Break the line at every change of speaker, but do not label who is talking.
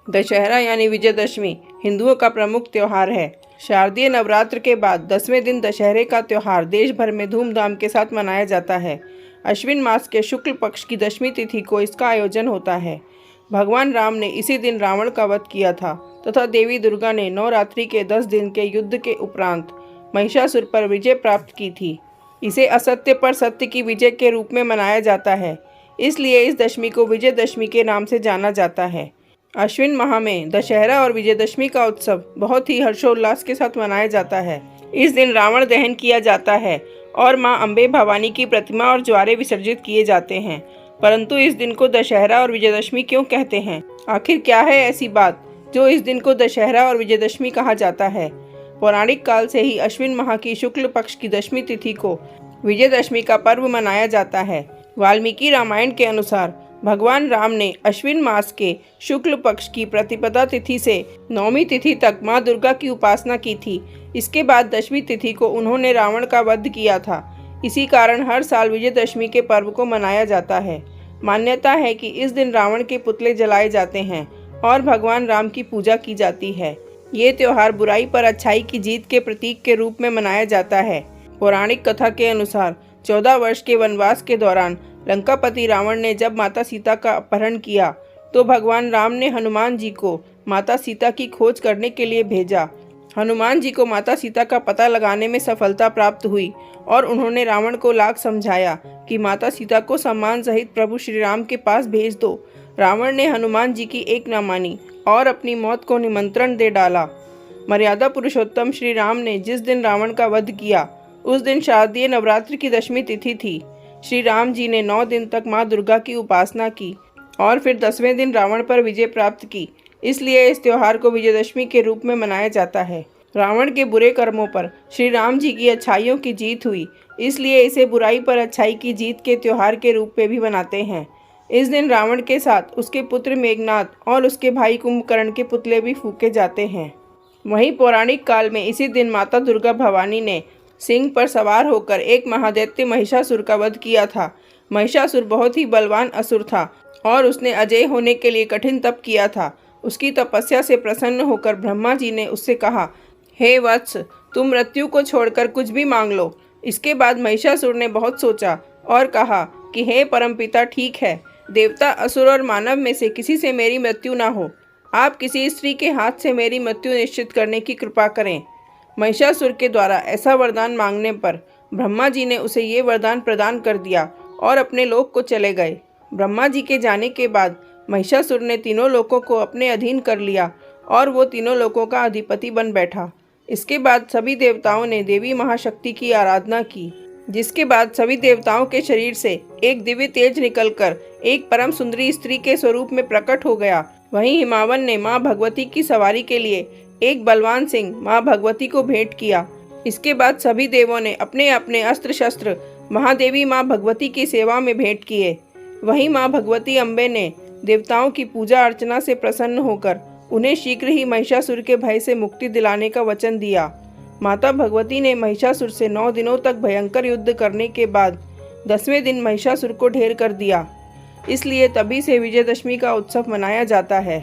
दशहरा यानी विजयदशमी हिंदुओं का प्रमुख त्योहार है। शारदीय नवरात्र के बाद 10वें दिन दशहरे का त्योहार देश भर में धूमधाम के साथ मनाया जाता है। अश्विन मास के शुक्ल पक्ष की दशमी तिथि को इसका आयोजन होता है। भगवान राम ने इसी दिन रावण का वध किया था तथा देवी दुर्गा ने नवरात्रि के 10 दिन के युद्ध के उपरांत महिषासुर पर विजय प्राप्त की थी। इसे असत्य पर सत्य की विजय के रूप में मनाया जाता है, इसलिए इस दशमी को विजयदशमी के नाम से जाना जाता है। अश्विन माह में दशहरा और विजयदशमी का उत्सव बहुत ही हर्षोल्लास के साथ मनाया जाता है। इस दिन रावण दहन किया जाता है और मां अम्बे भवानी की प्रतिमा और ज्वारे विसर्जित किए जाते हैं। परंतु इस दिन को दशहरा और विजयदशमी क्यों कहते हैं? आखिर क्या है ऐसी बात जो इस दिन को दशहरा और विजयदशमी कहा जाता है? पौराणिक काल से ही अश्विन माह की शुक्ल पक्ष की दशमी तिथि को विजयदशमी का पर्व मनाया जाता है। वाल्मीकि रामायण के अनुसार भगवान राम ने अश्विन मास के शुक्ल पक्ष की प्रतिपदा तिथि से नौमी तिथि तक मां दुर्गा की उपासना की थी। इसके बाद 10वीं तिथि को उन्होंने रावण का वध किया था। इसी कारण हर साल विजयदशमी के पर्व को मनाया जाता है। मान्यता है कि इस दिन रावण के पुतले जलाए जाते हैं और भगवान राम की पूजा की जाती है। ये त्योहार बुराई पर अच्छाई की जीत के प्रतीक के रूप में मनाया जाता है। पौराणिक कथा के अनुसार 14 वर्ष के वनवास के दौरान लंकापति रावण ने जब माता सीता का अपहरण किया तो भगवान राम ने हनुमान जी को माता सीता की खोज करने के लिए भेजा। हनुमान जी को माता सीता का पता लगाने में सफलता प्राप्त हुई और उन्होंने रावण को लाख समझाया कि माता सीता को सम्मान सहित प्रभु श्री राम के पास भेज दो। रावण ने हनुमान जी की एक न मानी और अपनी मौत को निमंत्रण दे डाला। मर्यादा पुरुषोत्तम श्री राम ने जिस दिन रावण का वध किया उस दिन शारदीय नवरात्र की दशमी तिथि थी। श्री राम जी ने 9 दिन तक मां दुर्गा की उपासना की और फिर 10वें दिन रावण पर विजय प्राप्त की। इसलिए इस त्योहार को विजयदशमी के रूप में मनाया जाता है। रावण के बुरे कर्मों पर श्री राम जी की अच्छाइयों की जीत हुई, इसलिए इसे बुराई पर अच्छाई की जीत के त्योहार के रूप में भी मनाते हैं। इस दिन रावण के साथ उसके पुत्र मेघनाद और उसके भाई कुंभकर्ण के पुतले भी फूके जाते हैं। वहीं पौराणिक काल में इसी दिन माता दुर्गा भवानी ने सिंह पर सवार होकर एक महादैत्य महिषासुर का वध किया था। महिषासुर बहुत ही बलवान असुर था और उसने अजय होने के लिए कठिन तप किया था। उसकी तपस्या से प्रसन्न होकर ब्रह्मा जी ने उससे कहा, हे वत्स, तुम मृत्यु को छोड़कर कुछ भी मांग लो। इसके बाद महिषासुर ने बहुत सोचा और कहा कि हे परमपिता, ठीक है, देवता, असुर और मानव में से किसी से मेरी मृत्यु ना हो। आप किसी स्त्री के हाथ से मेरी मृत्यु निश्चित करने की कृपा करें। महिषासुर के द्वारा ऐसा वरदान मांगने पर ब्रह्मा जी ने उसे ये वरदान प्रदान कर दिया और अपने लोक को चले गए। ब्रह्मा जी के जाने के बाद महिषासुर ने तीनों लोकों को अपने अधीन कर लिया और वो तीनों लोकों का अधिपति बन बैठा। इसके बाद सभी देवताओं ने देवी महाशक्ति की आराधना की, जिसके बाद सभी देवताओं के शरीर से एक दिव्य तेज निकलकर एक परम सुंदरी स्त्री के स्वरूप में प्रकट हो गया। वहीं हिमावन ने माँ भगवती की सवारी के लिए एक बलवान सिंह माँ भगवती को भेंट किया। इसके बाद सभी देवों ने अपने अपने अस्त्र शस्त्र महादेवी माँ भगवती की सेवा में भेंट किए। वहीं माँ भगवती अम्बे ने देवताओं की पूजा अर्चना से प्रसन्न होकर उन्हें शीघ्र ही महिषासुर के भय से मुक्ति दिलाने का वचन दिया। माता भगवती ने महिषासुर से 9 दिनों तक भयंकर युद्ध करने के बाद 10वें दिन महिषासुर को ढेर कर दिया। इसलिए तभी से विजयदशमी का उत्सव मनाया जाता है।